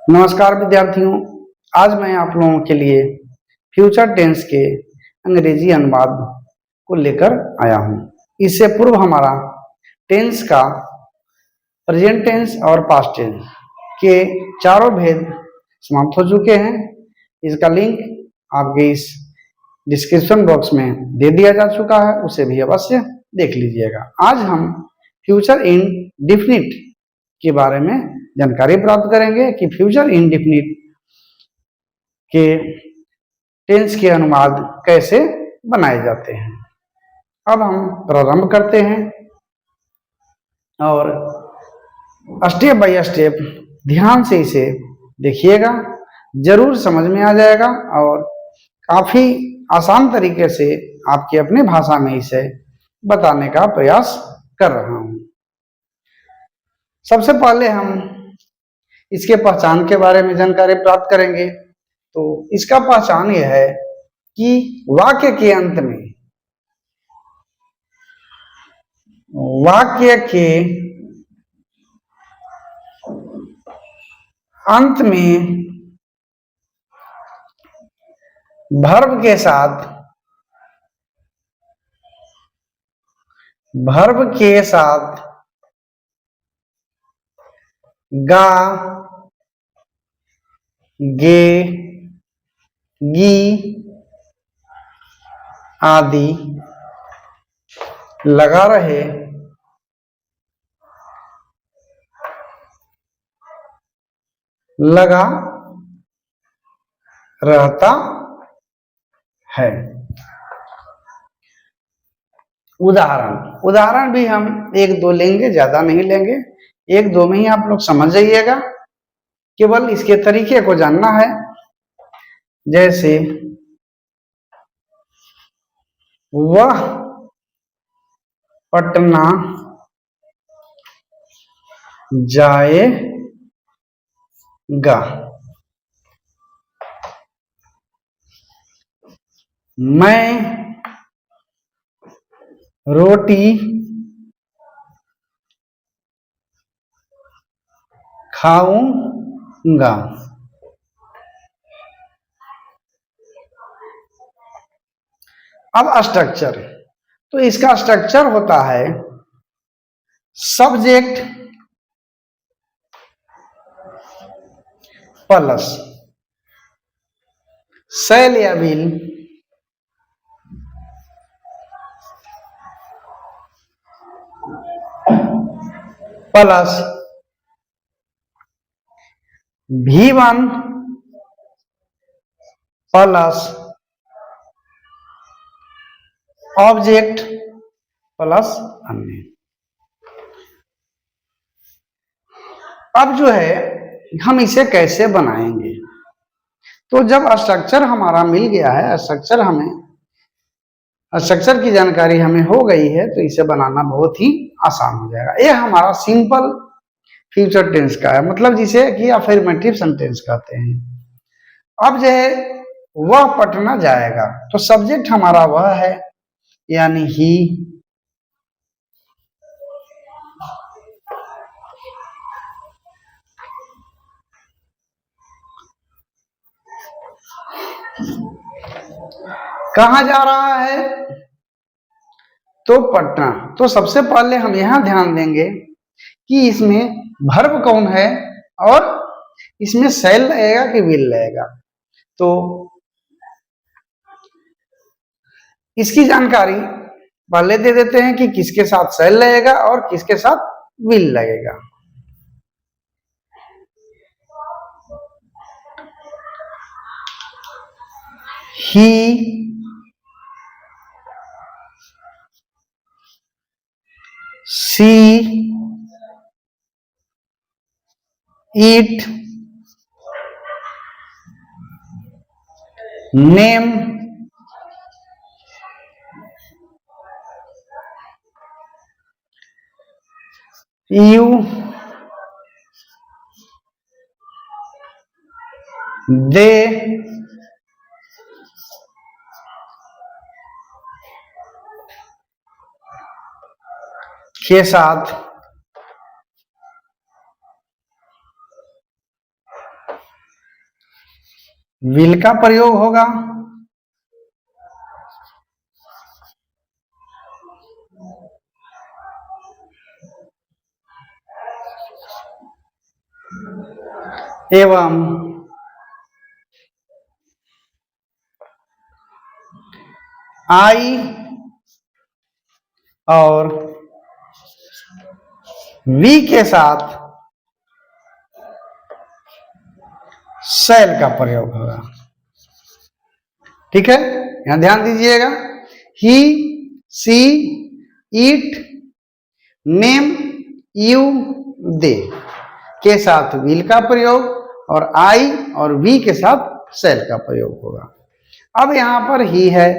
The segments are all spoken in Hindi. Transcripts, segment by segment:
नमस्कार विद्यार्थियों। आज मैं आप लोगों के लिए फ्यूचर टेंस के अंग्रेजी अनुवाद को लेकर आया हूं। इससे पूर्व हमारा टेंस का प्रेजेंट टेंस और पास्ट टेंस के चारों भेद समाप्त हो चुके हैं। इसका लिंक आपके इस डिस्क्रिप्शन बॉक्स में दे दिया जा चुका है, उसे भी अवश्य देख लीजिएगा। आज हम फ्यूचर इंडेफिनिट के बारे में जानकारी प्राप्त करेंगे कि फ्यूचर इंडेफिनिट के टेंस के अनुवाद कैसे बनाए जाते हैं। अब हम प्रारंभ करते हैं और स्टेप बाय स्टेप ध्यान से इसे देखिएगा, जरूर समझ में आ जाएगा और काफी आसान तरीके से आपकी अपनी भाषा में इसे बताने का प्रयास कर रहा हूं। सबसे पहले हम इसके पहचान के बारे में जानकारी प्राप्त करेंगे। तो इसका पहचान यह है कि वाक्य के अंत में वर्ब के साथ गा, गे, गी आदि लगा रहता है। उदाहरण भी हम एक दो लेंगे, ज्यादा नहीं लेंगे, एक दो में ही आप लोग समझ जाइएगा, केवल इसके तरीके को जानना है। जैसे वह पटना जाएगा, मैं रोटी खाऊंगा। अब स्ट्रक्चर, तो इसका स्ट्रक्चर होता है सब्जेक्ट प्लस शैल या will plus V1 plus object plus अन्य। अब जो है हम इसे कैसे बनाएंगे, तो जब स्ट्रक्चर हमारा मिल गया है, स्ट्रक्चर की जानकारी हमें हो गई है, तो इसे बनाना बहुत ही आसान हो जाएगा। यह हमारा सिंपल फ्यूचर टेंस का है, मतलब जिसे कि अफर्मेटिव सेंटेंस कहते हैं। अब जो है वह पटना जाएगा, तो सब्जेक्ट हमारा वह है, यानी ही। कहां जा रहा है, तो पटना। तो सबसे पहले हम यहां ध्यान देंगे कि इसमें वर्ब कौन है और इसमें शैल लगेगा कि विल लगेगा। तो इसकी जानकारी पहले दे देते हैं कि किसके साथ शैल लगेगा और किसके साथ विल लगेगा। ही सी eat name you they के साथ विल का प्रयोग होगा। एवं आई और वी के साथ शैल का प्रयोग होगा। ठीक है, यहां ध्यान दीजिएगा। ही, सी, इट, नेम, यू, दे के साथ विल का प्रयोग और आई और वी के साथ शैल का प्रयोग होगा। अब यहां पर ही है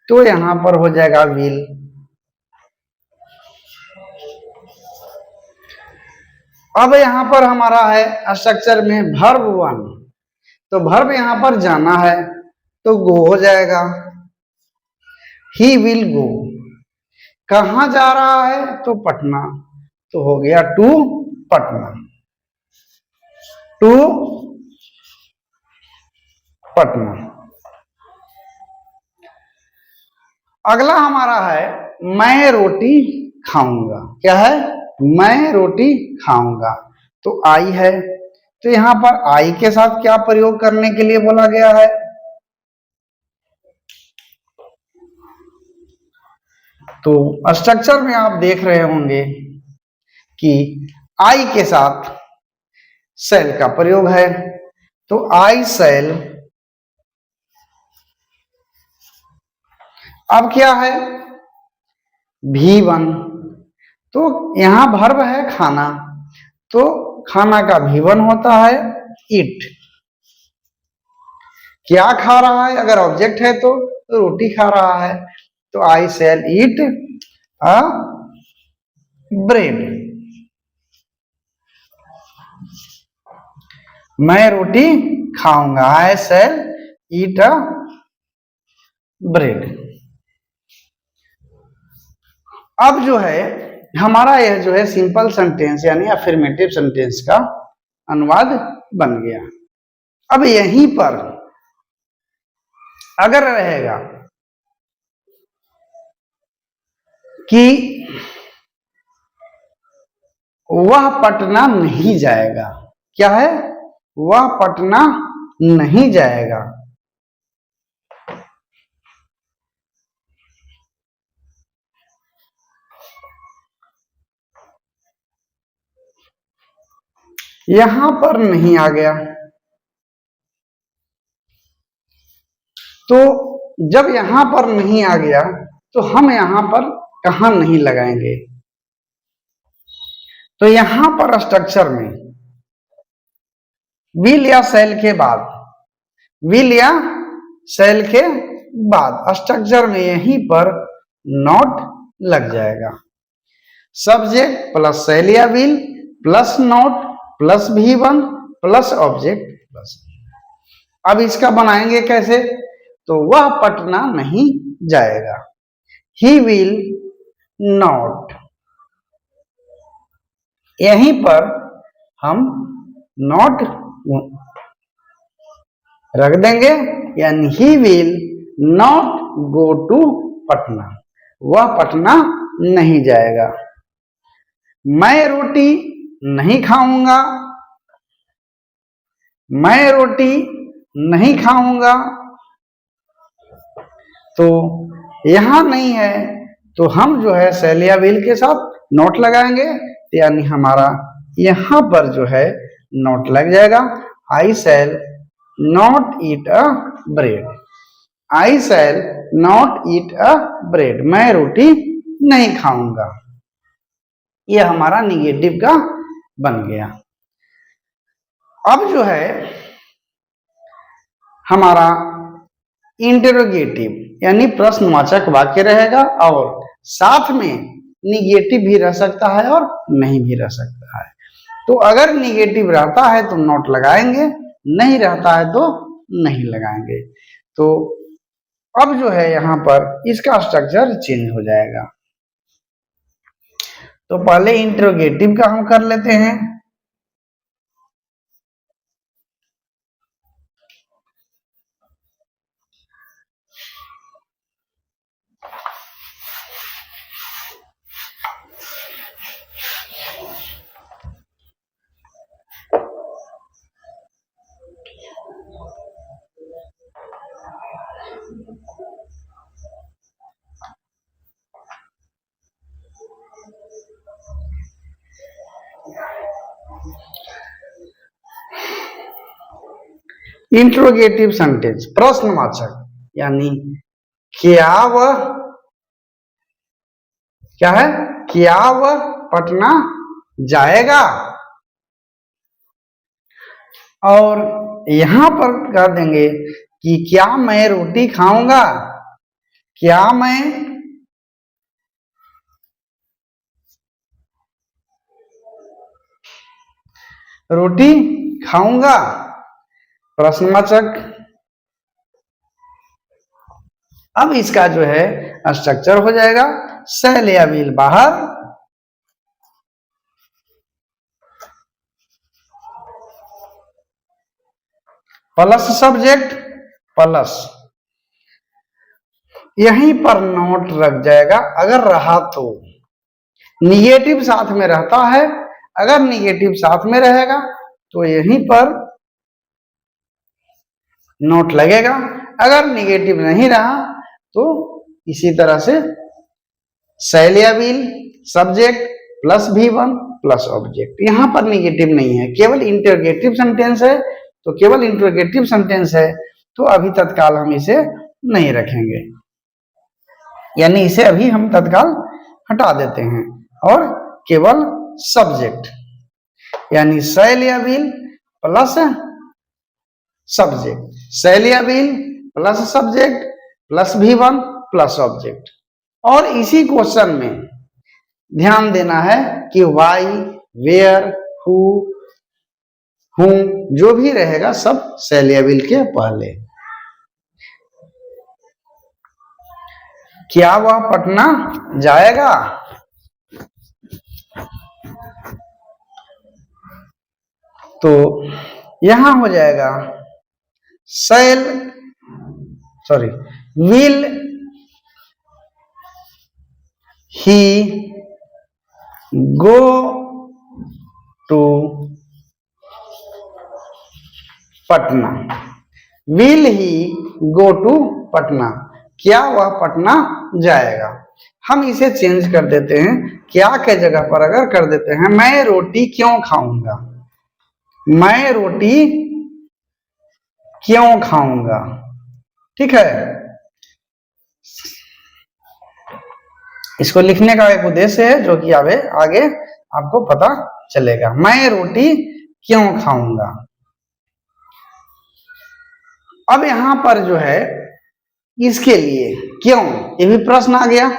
तो यहां पर हो जाएगा विल। अब यहां पर हमारा है स्ट्रक्चर में वर्ब वन, तो वर्ब यहां पर जाना है तो गो हो जाएगा। ही विल गो, कहां जा रहा है तो पटना, तो हो गया टू पटना, टू पटना। अगला हमारा है मैं रोटी खाऊंगा। क्या है? मैं रोटी खाऊंगा, तो आई है तो यहां पर आई के साथ क्या प्रयोग करने के लिए बोला गया है? तो स्ट्रक्चर में आप देख रहे होंगे कि आई के साथ सेल का प्रयोग है, तो आई सेल। अब क्या है? V1, तो यहां वर्ब है खाना, तो खाना का V1 होता है ईट। क्या खा रहा है? अगर ऑब्जेक्ट है तो रोटी खा रहा है, तो आई सेल ईट अ ब्रेड। मैं रोटी खाऊंगा, आई सेल ईट अ ब्रेड। अब जो है हमारा यह जो है सिंपल सेंटेंस यानी अफर्मेटिव सेंटेंस का अनुवाद बन गया। अब यहीं पर अगर रहेगा कि वह पटना नहीं जाएगा, क्या है? वह पटना नहीं जाएगा, यहां पर नहीं आ गया, तो जब यहां पर नहीं आ गया तो हम यहां पर कहां नहीं लगाएंगे? तो यहां पर स्ट्रक्चर में विल या सेल के बाद, विल या सेल के बाद स्ट्रक्चर में यहीं पर नॉट लग जाएगा। सब्जेक्ट प्लस सेल या will plus not plus V1 plus object plus. अब इसका बनाएंगे कैसे? तो वह पटना नहीं जाएगा, ही विल नॉट। यहीं पर हम नॉट रख देंगे, यानी he will not go to Patna, वह पटना नहीं जाएगा। मैं रोटी नहीं खाऊंगा, मैं रोटी नहीं खाऊंगा, तो यहां नहीं है तो हम जो है सेल या विल के साथ नोट लगाएंगे, यानी हमारा यहां पर जो है नोट लग जाएगा। I shall not eat a bread, I shall not eat a bread, मैं रोटी नहीं खाऊंगा। यह हमारा निगेटिव का बन गया। अब जो है हमारा इंटरोगेटिव यानी प्रश्नवाचक वाक्य रहेगा और साथ में निगेटिव भी रह सकता है और नहीं भी रह सकता है। तो अगर निगेटिव रहता है तो नॉट लगाएंगे, नहीं रहता है तो नहीं लगाएंगे। तो अब जो है यहां पर इसका स्ट्रक्चर चेंज हो जाएगा। तो पहले इंटरोगेटिव का हम कर लेते हैं। इंट्रोगेटिव सेंटेंस प्रश्नवाचक, यानी क्या वह, क्या है, क्या वह पटना जाएगा। और यहां पर कर देंगे कि क्या मैं रोटी खाऊंगा, क्या मैं रोटी खाऊंगा, प्रश्नवाचक। अब इसका जो है स्ट्रक्चर हो जाएगा शैल या विल बाहर, प्लस सब्जेक्ट प्लस, यहीं पर नोट रख जाएगा अगर रहा तो। निगेटिव साथ में रहता है, अगर निगेटिव साथ में रहेगा तो यहीं पर नोट लगेगा, अगर निगेटिव नहीं रहा तो इसी तरह से शैल या will subject plus V1 plus object. यहां पर निगेटिव नहीं है, केवल इंटरोगेटिव सेंटेंस है, तो केवल इंटरोगेटिव सेंटेंस है तो अभी तत्काल हम इसे नहीं रखेंगे, यानी इसे अभी हम तत्काल हटा देते हैं और केवल सब्जेक्ट, यानी शैल या विल प्लस सब्जेक्ट, शैल या will plus subject plus V1 plus object. और इसी क्वेश्चन में ध्यान देना है कि वाई, वेयर, हु, हूं जो भी रहेगा सब शैल या विल के पहले। क्या वह पटना जाएगा, तो यहां हो जाएगा shall, sorry, will he go to Patna, will he go to Patna, क्या वह पटना जाएगा। हम इसे चेंज कर देते हैं, क्या के जगह पर अगर कर देते हैं मैं रोटी क्यों खाऊंगा, मैं रोटी क्यों खाऊंगा, ठीक है। इसको लिखने का एक उद्देश्य है जो कि आगे आपको पता चलेगा, मैं रोटी क्यों खाऊंगा। अब यहां पर जो है इसके लिए क्यों, ये भी प्रश्न आ गया,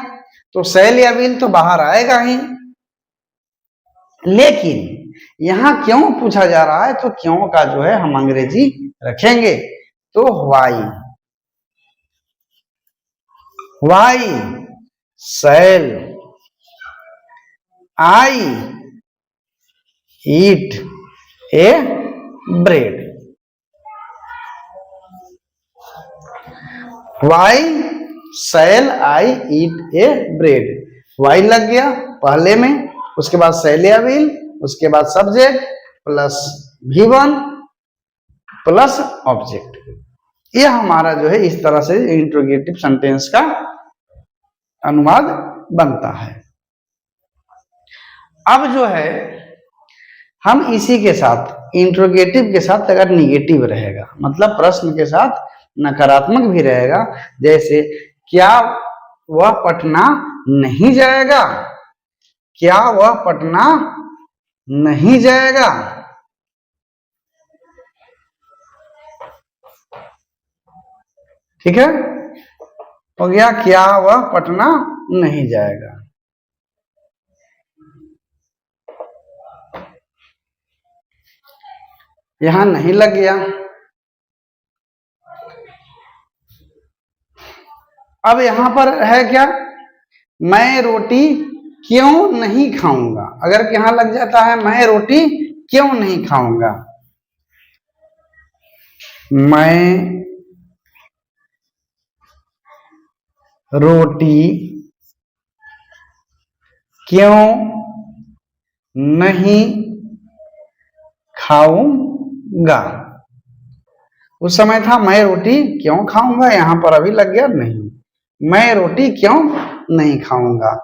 तो शैल या विल तो बाहर आएगा ही, लेकिन यहां क्यों पूछा जा रहा है तो क्यों का जो है हम अंग्रेजी रखेंगे, तो Y, Y shall I eat a bread, why shall I eat a bread, Y लग गया पहले में, उसके बाद शैल या विल, उसके बाद subject plus V1 plus object. ये हमारा जो है इस तरह से इंट्रोगेटिव सेंटेंस का अनुवाद बनता है। अब जो है हम इसी के साथ इंट्रोगेटिव के साथ अगर निगेटिव रहेगा, मतलब प्रश्न के साथ नकारात्मक भी रहेगा, जैसे क्या वह पटना नहीं जाएगा, क्या वह पटना नहीं जाएगा, ठीक है, हो गया क्या वह पटना नहीं जाएगा। यहां नहीं लग गया। अब यहां पर है क्या, मैं रोटी क्यों नहीं खाऊंगा, अगर यहां लग जाता है मैं रोटी क्यों नहीं खाऊंगा, मैं रोटी क्यों नहीं खाऊंगा, उस समय था मैं रोटी क्यों खाऊंगा, यहां पर अभी लग गया नहीं, मैं रोटी क्यों नहीं खाऊंगा।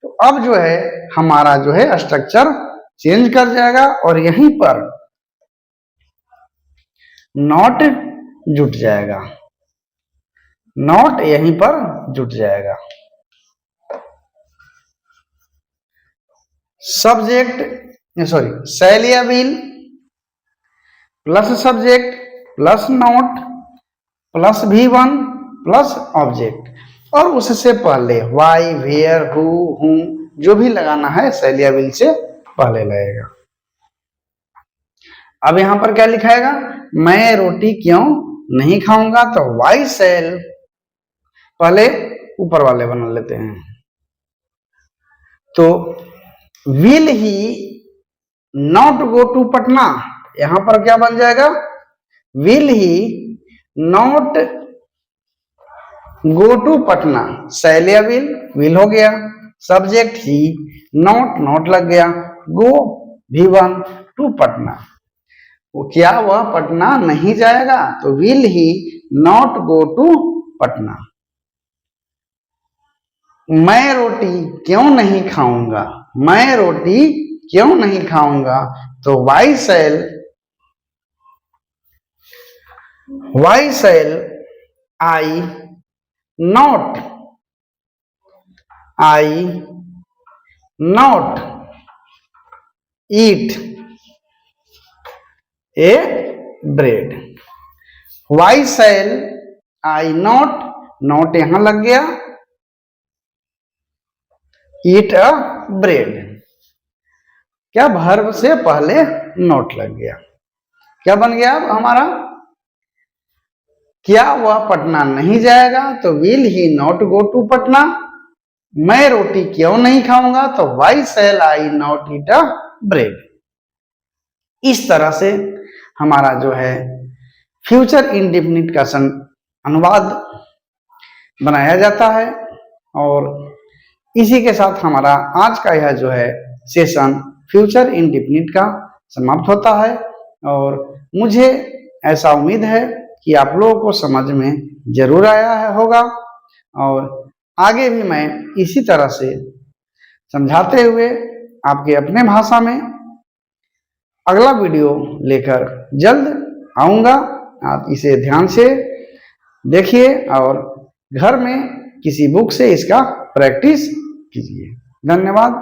तो अब जो है हमारा जो है स्ट्रक्चर चेंज कर जाएगा और यहीं पर नॉट जुट जाएगा, नॉट यहीं पर जुट जाएगा। सब्जेक्ट सॉरी शैल या will plus subject plus not plus V1 plus object और उससे पहले वाई, वेयर, हु, जो भी लगाना है शैल या विल से पहले लगेगा। अब यहां पर क्या लिखाएगा, मैं रोटी क्यों नहीं खाऊंगा, तो वाई शैल पहले ऊपर वाले बना लेते हैं, तो will he not go to Patna, यहां पर क्या बन जाएगा, will he not go to Patna, shall या विल हो गया, सब्जेक्ट ही, नॉट नॉट लग गया, गो V1 टू पटना, वो क्या वह पटना नहीं जाएगा, तो will he not go to Patna. मैं रोटी क्यों नहीं खाऊंगा, मैं रोटी क्यों नहीं खाऊंगा, तो why shall I not eat a bread, why shall I not यहां लग गया, ईट अ ब्रेड, क्या वर्ब से पहले नॉट लग गया, क्या बन गया अब हमारा, क्या वह पटना नहीं जाएगा, तो will he not go to Patna, मैं रोटी क्यों नहीं खाऊंगा, तो why shall I not eat a bread. इस तरह से हमारा जो है फ्यूचर इंडेफिनिट का अनुवाद बनाया जाता है और इसी के साथ हमारा आज का यह जो है सेशन फ्यूचर इंडेफिनिट का समाप्त होता है और मुझे ऐसा उम्मीद है कि आप लोगों को समझ में जरूर आया है होगा और आगे भी मैं इसी तरह से समझाते हुए आपके अपने भाषा में अगला वीडियो लेकर जल्द आऊंगा। आप इसे ध्यान से देखिए और घर में किसी बुक से इसका प्रैक्टिस कीजिए। धन्यवाद।